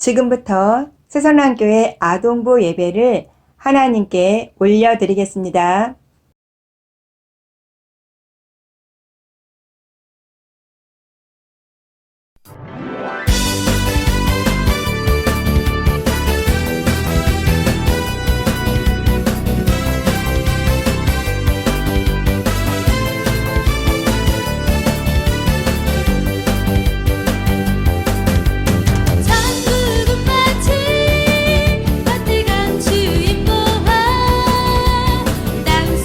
지금부터 새선환교회 아동부 예배를 하나님께 올려드리겠습니다. 전국은 마치 따뜻한 주님 보아 땅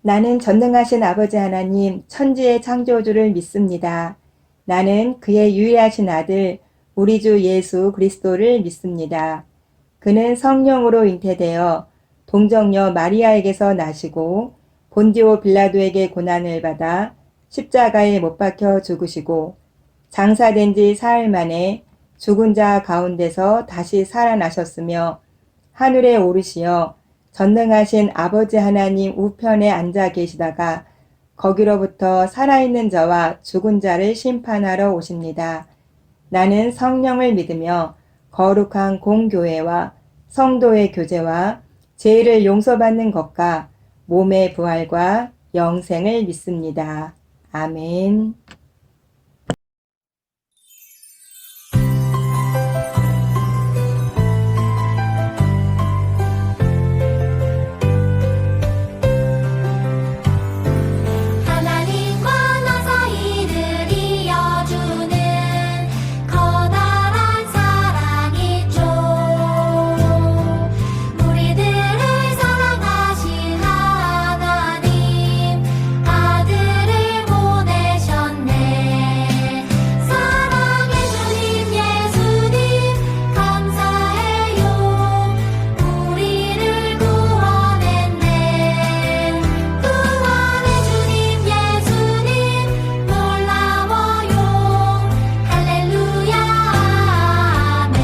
나는 전능하신 아버지 하나님 천지의 창조주를 믿습니다. 나는 그의 유일하신 아들 우리 주 예수 그리스도를 믿습니다. 그는 성령으로 잉태되어 동정녀 마리아에게서 나시고 본디오 빌라도에게 고난을 받아 십자가에 못 박혀 죽으시고 장사된 지 사흘 만에 죽은 자 가운데서 다시 살아나셨으며 하늘에 오르시어 전능하신 아버지 하나님 우편에 앉아 계시다가 거기로부터 살아있는 자와 죽은 자를 심판하러 오십니다. 나는 성령을 믿으며 거룩한 공교회와 성도의 교제와 죄를 용서받는 것과 몸의 부활과 영생을 믿습니다. 아멘. 하나님과 나 사이를 이어주는 커다란 사랑이죠. 우리들을 사랑하신 하나님 아들을 보내셨네. 사랑의 주님 예수님 감사해요. 우리를 구원했네. 구원의 주님 예수님 놀라워요. 할렐루야 아멘.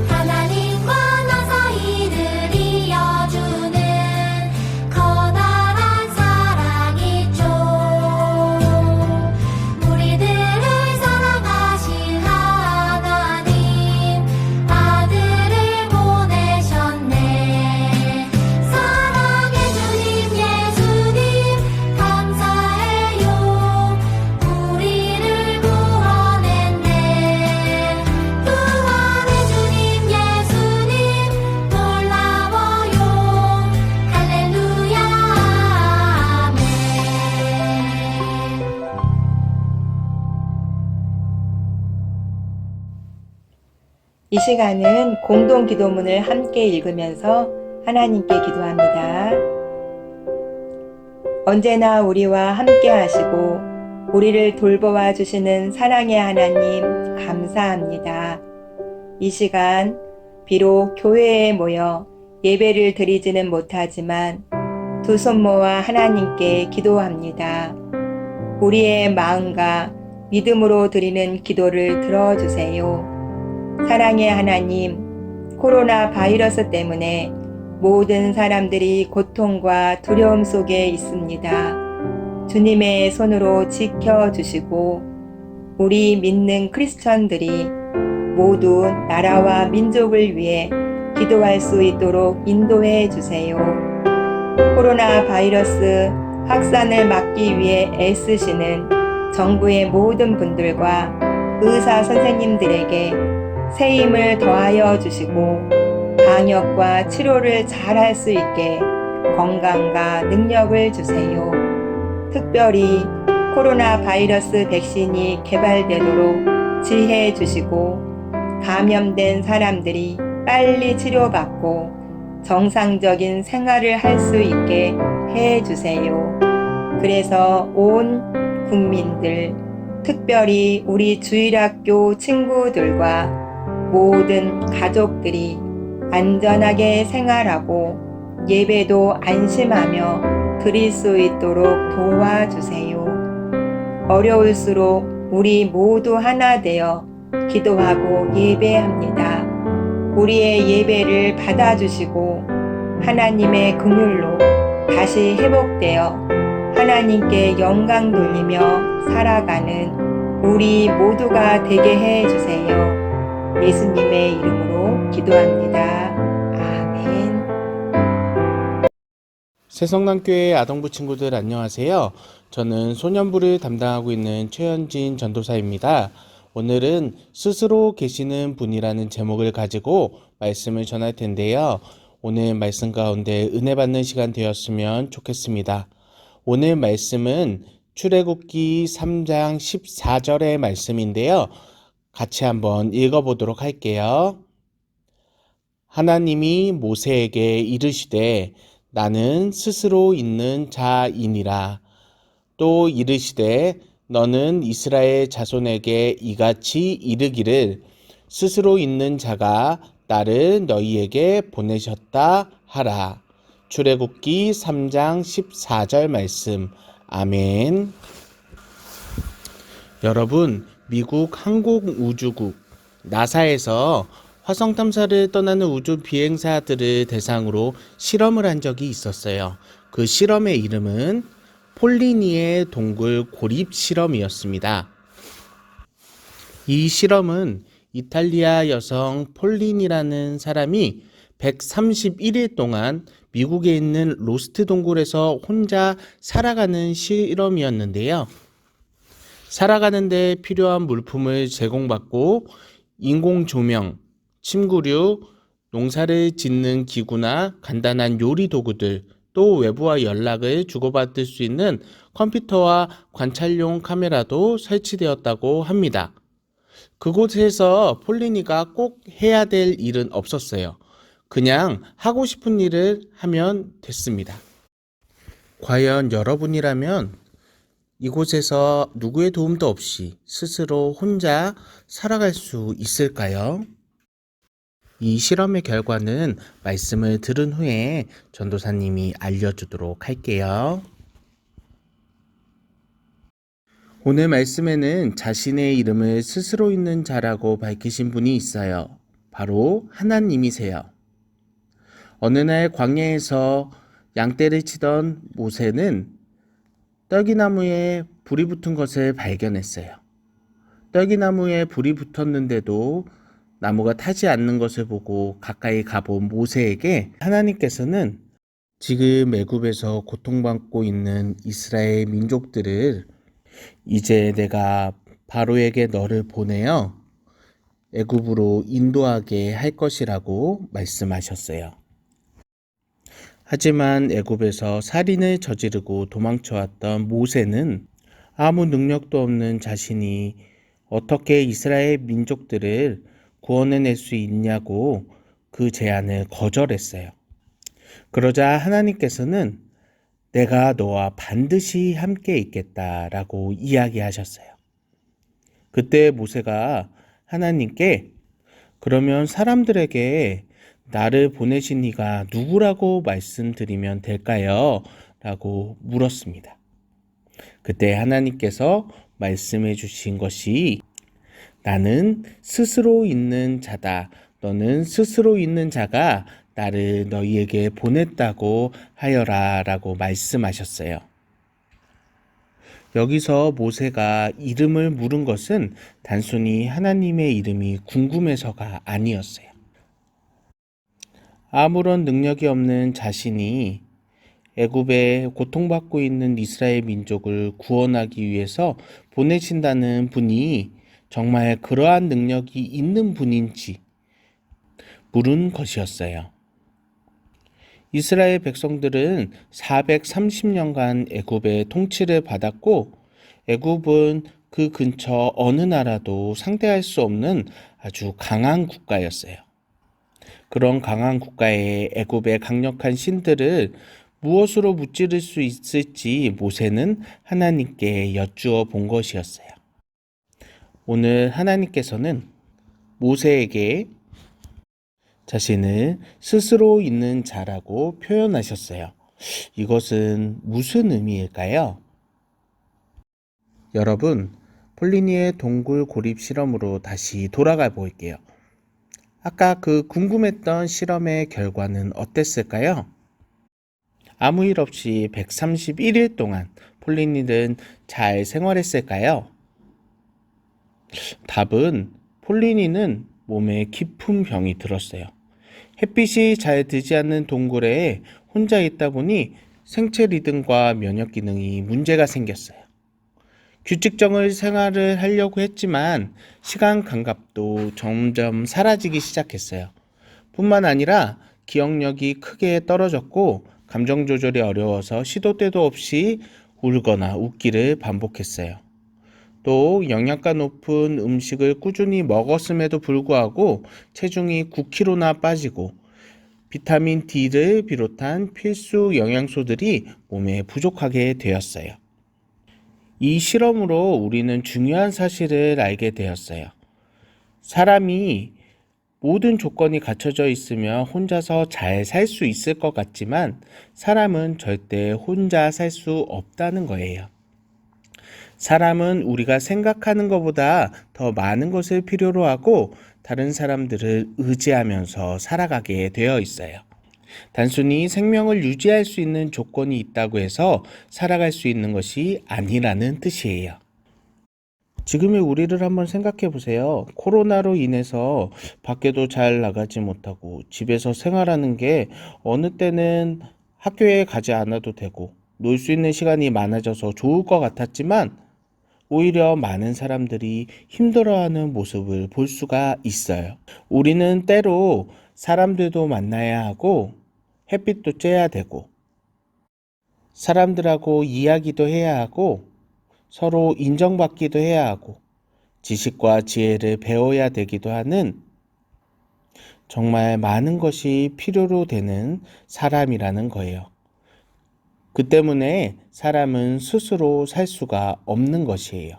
하나님과 나 사이를 이어주는 커다란 사랑이죠. 우리들을 사랑하신 하나님 아들을 보내셨네. 사랑의 주님 예수님 감사해요. 우리를 구원했네. 구원의 주님 예수님 놀라워요. 할렐루야 아멘. 이 시간은 공동 기도문을 함께 읽으면서 하나님께 기도합니다. 언제나 우리와 함께 하시고 우리를 돌보아 주시는 사랑의 하나님 감사합니다. 이 시간 비록 교회에 모여 예배를 드리지는 못하지만 두 손 모아 하나님께 기도합니다. 우리의 마음과 믿음으로 드리는 기도를 들어주세요. 사랑의 하나님, 코로나 바이러스 때문에 모든 사람들이 고통과 두려움 속에 있습니다. 주님의 손으로 지켜주시고 우리 믿는 크리스천들이 모두 나라와 민족을 위해 기도할 수 있도록 인도해 주세요. 코로나 바이러스 확산을 막기 위해 애쓰시는 정부의 모든 분들과 의사 선생님들에게 새 힘을 더하여 주시고 방역과 치료를 잘할 수 있게 건강과 능력을 주세요. 특별히 코로나 바이러스 백신이 개발되도록 지혜해 주시고 감염된 사람들이 빨리 치료받고 정상적인 생활을 할 수 있게 해 주세요. 그래서 온 국민들, 특별히 우리 주일학교 친구들과 모든 가족들이 안전하게 생활하고 예배도 안심하며 드릴 수 있도록 도와주세요. 어려울수록 우리 모두 하나 되어 기도하고 예배합니다. 우리의 예배를 받아주시고 하나님의 긍휼로 다시 회복되어 하나님께 영광 돌리며 살아가는 우리 모두가 되게 해주세요. 예수님의 이름으로 기도합니다. 아멘. 새성남교회 아동부 친구들 안녕하세요. 저는 소년부를 담당하고 있는 최현진 전도사입니다. 오늘은 스스로 계시는 분이라는 제목을 가지고 말씀을 전할 텐데요. 오늘 말씀 가운데 은혜 받는 시간 되었으면 좋겠습니다. 오늘 말씀은 출애굽기 3장 14절의 말씀인데요. 같이 한번 읽어보도록 할게요. 하나님이 모세에게 이르시되 나는 스스로 있는 자이니라. 또 이르시되 너는 이스라엘 자손에게 이같이 이르기를 스스로 있는 자가 나를 너희에게 보내셨다 하라. 출애굽기 3장 14절 말씀. 아멘. 여러분, 미국 항공우주국 나사에서 화성 탐사를 떠나는 우주 비행사들을 대상으로 실험을 한 적이 있었어요. 그 실험의 이름은 폴리니의 동굴 고립 실험이었습니다. 이 실험은 이탈리아 여성 폴린이라는 사람이 131일 동안 미국에 있는 로스트 동굴에서 혼자 살아가는 실험이었는데요. 살아가는데 필요한 물품을 제공받고 인공 조명, 침구류, 농사를 짓는 기구나 간단한 요리 도구들, 또 외부와 연락을 주고받을 수 있는 컴퓨터와 관찰용 카메라도 설치되었다고 합니다. 그곳에서 폴리니가 꼭 해야 될 일은 없었어요. 그냥 하고 싶은 일을 하면 됐습니다. 과연 여러분이라면 이곳에서 누구의 도움도 없이 스스로 혼자 살아갈 수 있을까요? 이 실험의 결과는 말씀을 들은 후에 전도사님이 알려주도록 할게요. 오늘 말씀에는 자신의 이름을 스스로 있는 자라고 밝히신 분이 있어요. 바로 하나님이세요. 어느 날 광야에서 양떼를 치던 모세는 떨기나무에 불이 붙은 것을 발견했어요. 떨기나무에 불이 붙었는데도 나무가 타지 않는 것을 보고 가까이 가본 모세에게 하나님께서는 지금 애굽에서 고통받고 있는 이스라엘 민족들을 이제 내가 바로에게 너를 보내어 애굽으로 인도하게 할 것이라고 말씀하셨어요. 하지만 애굽에서 살인을 저지르고 도망쳐왔던 모세는 아무 능력도 없는 자신이 어떻게 이스라엘 민족들을 구원해낼 수 있냐고 그 제안을 거절했어요. 그러자 하나님께서는 내가 너와 반드시 함께 있겠다라고 이야기하셨어요. 그때 모세가 하나님께 그러면 사람들에게 나를 보내신 이가 누구라고 말씀드리면 될까요? 라고 물었습니다. 그때 하나님께서 말씀해 주신 것이 나는 스스로 있는 자다. 너는 스스로 있는 자가 나를 너희에게 보냈다고 하여라 라고 말씀하셨어요. 여기서 모세가 이름을 물은 것은 단순히 하나님의 이름이 궁금해서가 아니었어요. 아무런 능력이 없는 자신이 애굽에 고통받고 있는 이스라엘 민족을 구원하기 위해서 보내신다는 분이 정말 그러한 능력이 있는 분인지 물은 것이었어요. 이스라엘 백성들은 430년간 애굽의 통치를 받았고 애굽은 그 근처 어느 나라도 상대할 수 없는 아주 강한 국가였어요. 그런 강한 국가에 애굽의 강력한 신들을 무엇으로 무찌를 수 있을지 모세는 하나님께 여쭈어 본 것이었어요. 오늘 하나님께서는 모세에게 자신을 스스로 있는 자라고 표현하셨어요. 이것은 무슨 의미일까요? 여러분, 폴리니의 동굴 고립 실험으로 다시 돌아가 볼게요. 아까 그 궁금했던 실험의 결과는 어땠을까요? 아무 일 없이 131일 동안 폴리니는 잘 생활했을까요? 답은 폴리니는 몸에 깊은 병이 들었어요. 햇빛이 잘 들지 않는 동굴에 혼자 있다 보니 생체 리듬과 면역 기능이 문제가 생겼어요. 규칙적인 생활을 하려고 했지만 시간 감각도 점점 사라지기 시작했어요. 뿐만 아니라 기억력이 크게 떨어졌고 감정 조절이 어려워서 시도 때도 없이 울거나 웃기를 반복했어요. 또 영양가 높은 음식을 꾸준히 먹었음에도 불구하고 체중이 9kg나 빠지고 비타민 D를 비롯한 필수 영양소들이 몸에 부족하게 되었어요. 이 실험으로 우리는 중요한 사실을 알게 되었어요. 사람이 모든 조건이 갖춰져 있으면 혼자서 잘 살 수 있을 것 같지만 사람은 절대 혼자 살 수 없다는 거예요. 사람은 우리가 생각하는 것보다 더 많은 것을 필요로 하고 다른 사람들을 의지하면서 살아가게 되어 있어요. 단순히 생명을 유지할 수 있는 조건이 있다고 해서 살아갈 수 있는 것이 아니라는 뜻이에요. 지금의 우리를 한번 생각해 보세요. 코로나로 인해서 밖에도 잘 나가지 못하고 집에서 생활하는 게 어느 때는 학교에 가지 않아도 되고 놀 수 있는 시간이 많아져서 좋을 것 같았지만 오히려 많은 사람들이 힘들어하는 모습을 볼 수가 있어요. 우리는 때로 사람들도 만나야 하고 햇빛도 쬐야 되고 사람들하고 이야기도 해야 하고 서로 인정받기도 해야 하고 지식과 지혜를 배워야 되기도 하는 정말 많은 것이 필요로 되는 사람이라는 거예요. 그 때문에 사람은 스스로 살 수가 없는 것이에요.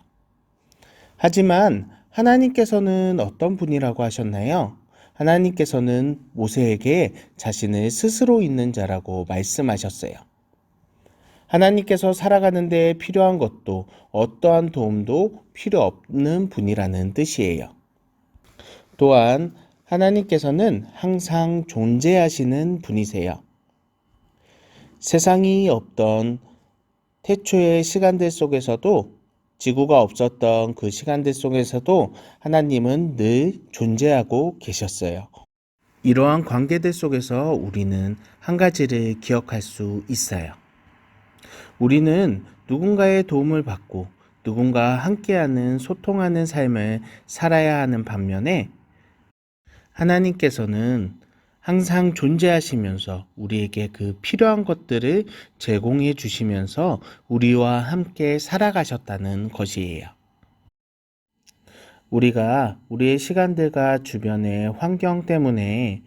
하지만 하나님께서는 어떤 분이라고 하셨나요? 하나님께서는 모세에게 자신을 스스로 있는 자라고 말씀하셨어요. 하나님께서 살아가는 데 필요한 것도 어떠한 도움도 필요 없는 분이라는 뜻이에요. 또한 하나님께서는 항상 존재하시는 분이세요. 세상이 없던 태초의 시간들 속에서도 지구가 없었던 그 시간들 속에서도 하나님은 늘 존재하고 계셨어요. 이러한 관계들 속에서 우리는 한 가지를 기억할 수 있어요. 우리는 누군가의 도움을 받고 누군가와 함께하는 소통하는 삶을 살아야 하는 반면에 하나님께서는 항상 존재하시면서 우리에게 그 필요한 것들을 제공해 주시면서 우리와 함께 살아가셨다는 것이에요. 우리가 우리의 시간들과 주변의 환경 때문에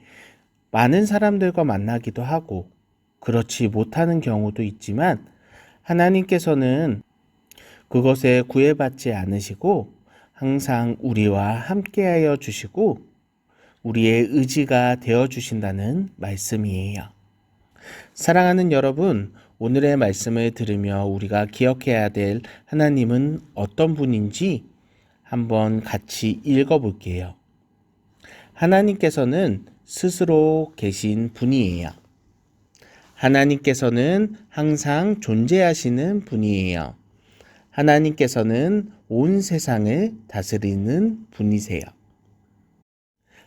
많은 사람들과 만나기도 하고 그렇지 못하는 경우도 있지만 하나님께서는 그것에 구애받지 않으시고 항상 우리와 함께하여 주시고 우리의 의지가 되어 주신다는 말씀이에요. 사랑하는 여러분, 오늘의 말씀을 들으며 우리가 기억해야 될 하나님은 어떤 분인지 한번 같이 읽어볼게요. 하나님께서는 스스로 계신 분이에요. 하나님께서는 항상 존재하시는 분이에요. 하나님께서는 온 세상을 다스리는 분이세요.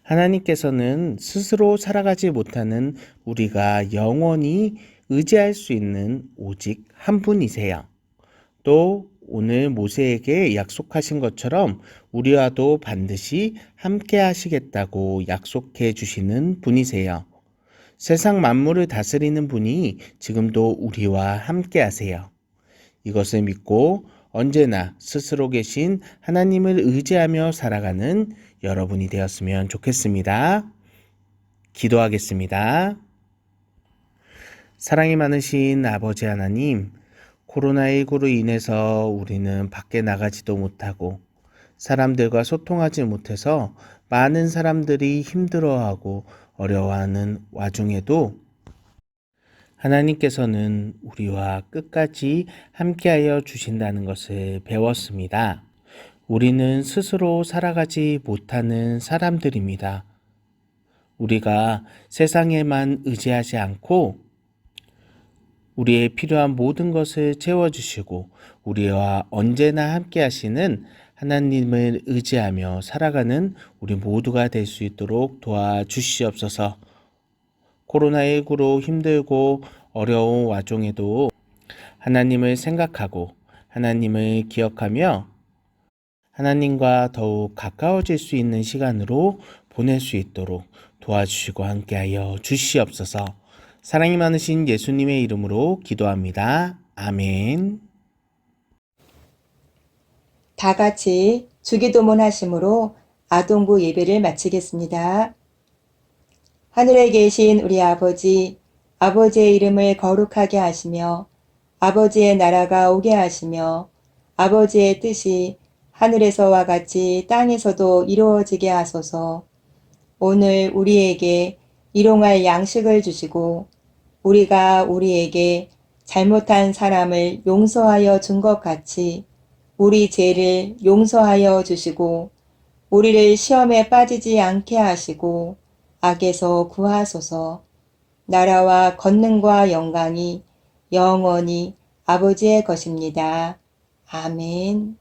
하나님께서는 스스로 살아가지 못하는 우리가 영원히 의지할 수 있는 오직 한 분이세요. 또 오늘 모세에게 약속하신 것처럼 우리와도 반드시 함께 하시겠다고 약속해 주시는 분이세요. 세상 만물을 다스리는 분이 지금도 우리와 함께 하세요. 이것을 믿고 언제나 스스로 계신 하나님을 의지하며 살아가는 여러분이 되었으면 좋겠습니다. 기도하겠습니다. 사랑이 많으신 아버지 하나님, 코로나19로 인해서 우리는 밖에 나가지도 못하고 사람들과 소통하지 못해서 많은 사람들이 힘들어하고 어려워하는 와중에도 하나님께서는 우리와 끝까지 함께하여 주신다는 것을 배웠습니다. 우리는 스스로 살아가지 못하는 사람들입니다. 우리가 세상에만 의지하지 않고 우리의 필요한 모든 것을 채워주시고 우리와 언제나 함께 하시는 하나님을 의지하며 살아가는 우리 모두가 될 수 있도록 도와주시옵소서. 코로나19로 힘들고 어려운 와중에도 하나님을 생각하고 하나님을 기억하며 하나님과 더욱 가까워질 수 있는 시간으로 보낼 수 있도록 도와주시고 함께하여 주시옵소서. 사랑이 많으신 예수님의 이름으로 기도합니다. 아멘. 다 같이 주기도문 하심으로 아동부 예배를 마치겠습니다. 하늘에 계신 우리 아버지, 아버지의 이름을 거룩하게 하시며 아버지의 나라가 오게 하시며 아버지의 뜻이 하늘에서와 같이 땅에서도 이루어지게 하소서. 오늘 우리에게 일용할 양식을 주시고 우리가 우리에게 잘못한 사람을 용서하여 준 것 같이 우리 죄를 용서하여 주시고 우리를 시험에 빠지지 않게 하시고 악에서 구하소서. 나라와 권능과 영광이 영원히 아버지의 것입니다. 아멘.